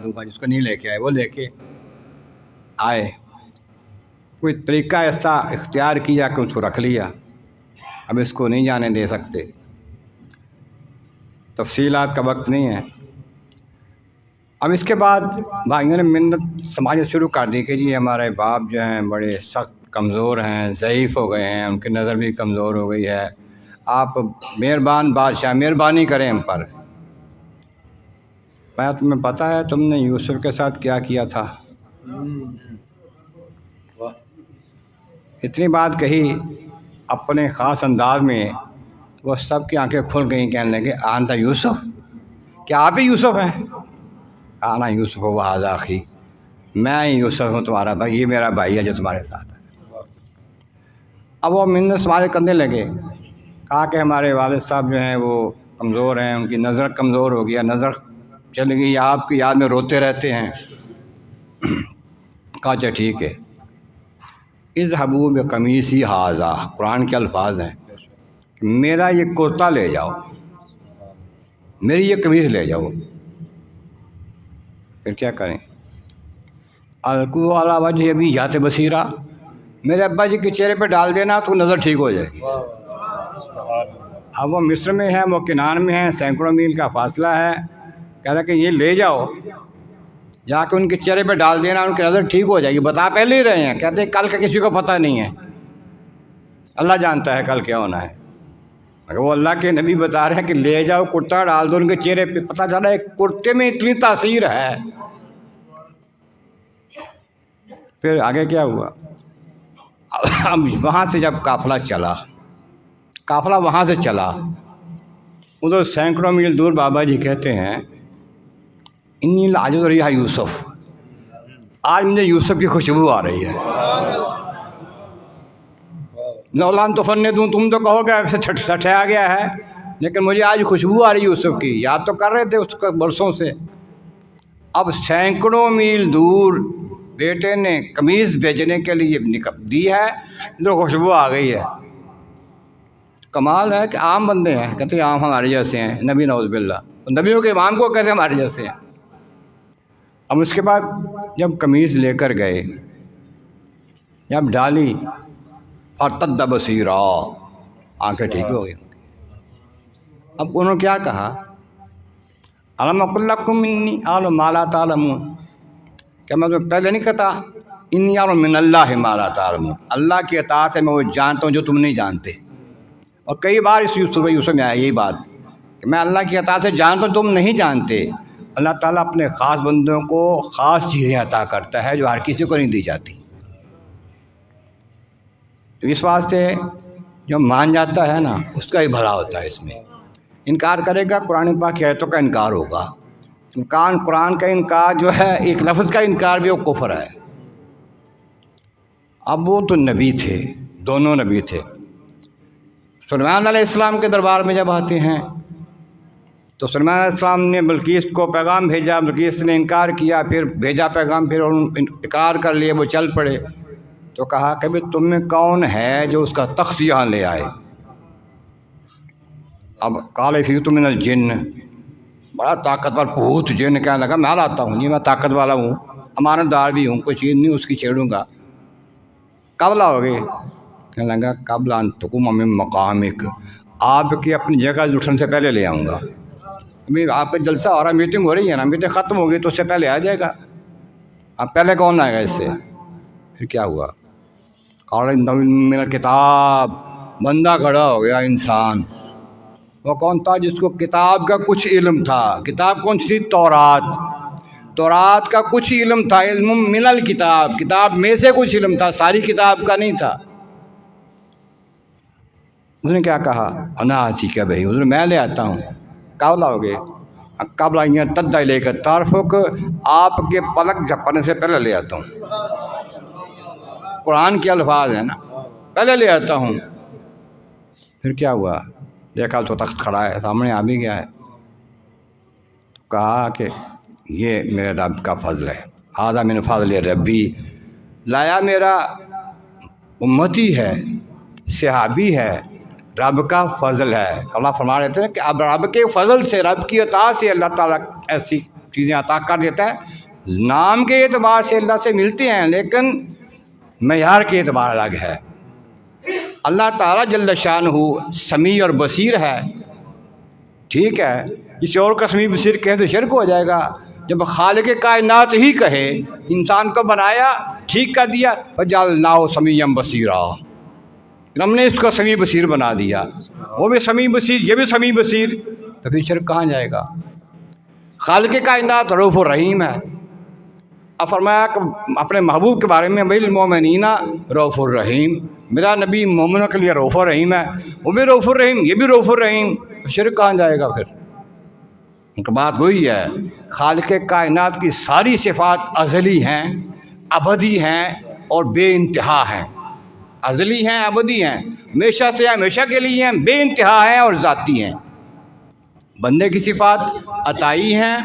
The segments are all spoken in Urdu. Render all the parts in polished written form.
دوں گا، جس کو نہیں لے کے آئے وہ لے کے آئے، کوئی طریقہ ایسا اختیار کیا کہ اس کو رکھ لیا، اب اس کو نہیں جانے دے سکتے، تفصیلات کا وقت نہیں ہے۔ اب اس کے بعد بھائیوں نے منت سماجت شروع کر دی کہ جی ہمارے باپ جو ہیں بڑے سخت کمزور ہیں، ضعیف ہو گئے ہیں، ان کی نظر بھی کمزور ہو گئی ہے، آپ مہربان بادشاہ مہربانی کریں ہم پر۔ میں تمہیں پتہ ہے تم نے یوسف کے ساتھ کیا کیا تھا؟ اتنی بات کہی اپنے خاص انداز میں، وہ سب کی آنکھیں کھل گئیں، کہنے لگے آنتا یوسف، کیا آپ ہی یوسف ہیں؟ آنا یوسف و ھذا اخی، میں یوسف ہوں تمہارا بھائی، یہ میرا بھائی ہے جو تمہارے ساتھ ہے۔ اب وہ منت سماجت کرنے لگے، کہا کہ ہمارے والد صاحب جو ہیں وہ کمزور ہیں، ان کی نظر کمزور ہو گیا، نظر چل گئی، آپ کی یاد میں روتے رہتے ہیں۔ کہا اچھا ٹھیک ہے، اذھبوا بقمیصی ھذا، قرآن کے الفاظ ہیں کہ میرا یہ کرتا لے جاؤ، میری یہ قمیص لے جاؤ۔ پھر کیا کریں؟ القوا علی وجہ ابی بصیرا، میرے ابا جی کے چہرے پہ ڈال دینا تو نظر ٹھیک ہو جائے گی۔ اب وہ مصر میں ہے، وہ کنعان میں ہے، سینکڑوں میل کا فاصلہ ہے، کہہ رہا کہ یہ لے جاؤ، جا کے ان کے چہرے پہ ڈال دینا، ان کی نظر ٹھیک ہو جائے گی۔ بتا پہلے ہی رہے ہیں، کہتے ہیں کل کا کسی کو پتہ نہیں ہے، اللہ جانتا ہے کل کیا ہونا ہے، مگر وہ اللہ کے نبی بتا رہے ہیں کہ لے جاؤ، کرتا ڈال دو ان کے چہرے پہ۔ پتہ چلا ہے کرتے میں اتنی تاثیر ہے۔ پھر آگے کیا ہوا؟ اب وہاں سے جب قافلہ وہاں سے چلا، ادھر سینکڑوں میل دور بابا جی کہتے ہیں انی لاجد ریح یوسف، آج مجھے یوسف کی خوشبو آ رہی ہے۔ لولان تو فن دوں، تم تو کہو گے سٹھیا گیا ہے، لیکن مجھے آج خوشبو آ رہی یوسف کی، یاد تو کر رہے تھے اس کو برسوں سے۔ اب سینکڑوں میل دور بیٹے نے قمیض بیچنے کے لیے دی ہے، ادھر خوشبو آ گئی ہے۔ کمال ہے کہ عام بندے ہیں، کہتے ہیں عام ہمارے جیسے ہیں، نبی نعوذ باللہ، نبیوں کے امام کو کہتے ہیں ہمارے جیسے ہیں۔ اب اس کے بعد جب قمیض لے کر گئے، جب ڈالی، فارتد بصیرا، آنکھیں ٹھیک ہو گئی۔ اب انہوں نے کیا کہا؟ الم اقل لکم انی اعلم ما لا تعلمون، کیا میں تمہیں پہلے نہیں کہتا انی اعلم من اللہ ما لا تعلمون، اللہ کی اطاعت سے میں وہ جانتا ہوں جو تم نہیں جانتے۔ اور کئی بار اس یوسف میں آیا یہی بات کہ میں اللہ کی اطاعت سے جانتا ہوں تم نہیں جانتے۔ اللہ تعالیٰ اپنے خاص بندوں کو خاص چیزیں عطا کرتا ہے جو ہر کسی کو نہیں دی جاتی۔ تو اس واسطے جو مان جاتا ہے نا اس کا ہی بھلا ہوتا ہے، اس میں انکار کرے گا قرآن پاک کی آیتوں کا انکار ہوگا۔ قرآن کا انکار جو ہے، ایک لفظ کا انکار بھی وہ کفر ہے۔ اب وہ تو نبی تھے، دونوں نبی تھے۔ سلیمان علیہ السلام کے دربار میں جب آتے ہیں تو سلیمان علیہ السلام نے بلقیس کو پیغام بھیجا، بلقیس نے انکار کیا، پھر بھیجا پیغام، پھر اقرار کر لیے، وہ چل پڑے۔ تو کہا کہ بھئی تم میں کون ہے جو اس کا تخت یہاں لے آئے؟ اب قال عفریت من الجن، بڑا طاقتور بھوت جن کہنے لگا میں لاتا ہوں، میں طاقت والا ہوں، امانت دار بھی ہوں، کوئی چیز نہیں اس کی چھیڑوں گا۔ کب لاؤ گے؟ کہنے لگا قبل ان تقوم من مقامک، آپ کی اپنی جگہ اٹھنے سے پہلے لے آؤں گا۔ ابھی آپ کا جلسہ ہو رہا ہے، میٹنگ ہو رہی ہے نا، میٹنگ ختم ہوگی تو اس سے پہلے آ جائے گا۔ اب پہلے کون آئے گا اس سے؟ پھر کیا ہوا؟ قال من الکتاب، بندہ کھڑا ہو گیا انسان۔ وہ کون تھا؟ جس کو کتاب کا کچھ علم تھا۔ کتاب کون سی تھی؟ تورات کا کچھ علم تھا، علم من الکتاب، کتاب میں سے کچھ علم تھا، ساری کتاب کا نہیں تھا۔ اس نے کیا کہا؟ انا آتیک بہ، حضور میں لے آتا ہوں۔ کب لاؤ گے؟ قبل ان یرتد الیک طرفک، آپ کے پلک جھپکنے سے پہلے لے آتا ہوں۔ قرآن کے الفاظ ہیں نا، پہلے لے آتا ہوں۔ پھر کیا ہوا؟ دیکھا تو تخت کھڑا ہے، سامنے آ بھی گیا ہے۔ تو کہا کہ یہ میرے رب کا فضل ہے، ھذا من فضل ربی، لایا میرا امتی ہے، صحابی ہے، رب کا فضل ہے۔ اللہ فرما رہے تھے کہ اب رب کے فضل سے، رب کی عطا سے اللہ تعالیٰ ایسی چیزیں عطا کر دیتا ہے۔ نام کے اعتبار سے اللہ سے ملتے ہیں لیکن معیار کے اعتبار الگ ہے۔ اللہ تعالیٰ جل شانہ سمیع اور بصیر ہے، ٹھیک ہے، کسی اور کا سمیع بصیر کہیں تو شرک ہو جائے گا۔ جب خالق کائنات ہی کہے انسان کو بنایا ٹھیک کر دیا فجعلناہ سمیعا بصیرا، ہم نے اس کو سمیع بصیر بنا دیا، وہ بھی سمیع بصیر یہ بھی سمیع بصیر، تو پھر شرک کہاں جائے گا؟ خالق کائنات رؤوف الرحیم ہے۔ اب فرمایا کہ اپنے محبوب کے بارے میں بالمؤمنین رؤوف الرحیم، میرا نبی مومنوں کے لیے رؤوف الرحیم ہے، وہ بھی رؤوف الرحیم یہ بھی رؤوف الرحیم، شرک کہاں جائے گا پھر؟ ان کی بات وہی ہے، خالق کائنات کی ساری صفات ازلی ہیں، ابدی ہیں اور بے انتہا ہیں، ازلی ہیں، ابدی ہیں، ہمیشہ سے ہمیشہ کے لیے ہیں، بے انتہا ہیں اور ذاتی ہیں۔ بندے کی صفات عطائی ہیں،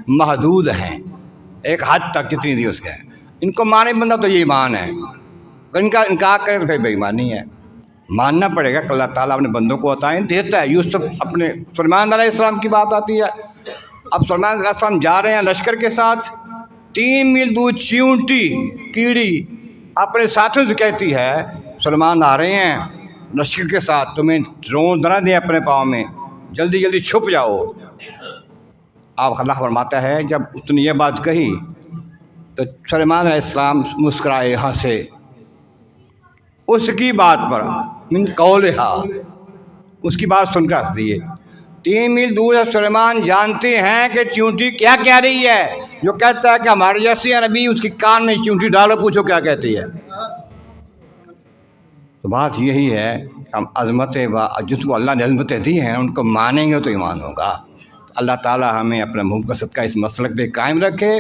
محدود ہیں، ایک حد تک جتنی دی اس کے، ان کو مانے بندہ تو یہ ایمان ہے، اگر ان کا انکار کرے تو پھر بے ایمانی ہے۔ ماننا پڑے گا کہ اللہ تعالیٰ اپنے بندوں کو عطائیں دیتا ہے۔ یوسف اپنے سلیمان علیہ السلام کی بات آتی ہے، اب سلیمان علیہ السلام جا رہے ہیں لشکر کے ساتھ، 3 میل دور چیونٹی کیڑی اپنے ساتھیوں سے کہتی ہے سلیمان آ رہے ہیں لشکر کے ساتھ، تمہیں رون نہ دیں اپنے پاؤں میں، جلدی جلدی چھپ جاؤ۔ آپ اللہ فرماتا ہے جب اس نے یہ بات کہی تو سلیمان علیہ السلام مسکرائے ہنسے، اس کی بات پر من قولہا، اس کی بات سن کر ہنس دیے۔ 3 میل دور ہے، سلیمان جانتے ہیں کہ چیونٹی کیا کہہ رہی ہے، جو کہتا ہے کہ ہمارے جیسے نبی اس کی کان میں چیونٹی ڈالو پوچھو کیا کہتی ہے۔ تو بات یہی ہے کہ ہم عظمت جس کو اللہ نے عظمتیں دی ہیں ان کو مانیں گے تو ایمان ہوگا۔ اللہ تعالیٰ ہمیں اپنے محبوب کا صدقہ اس مسلک پہ قائم رکھے۔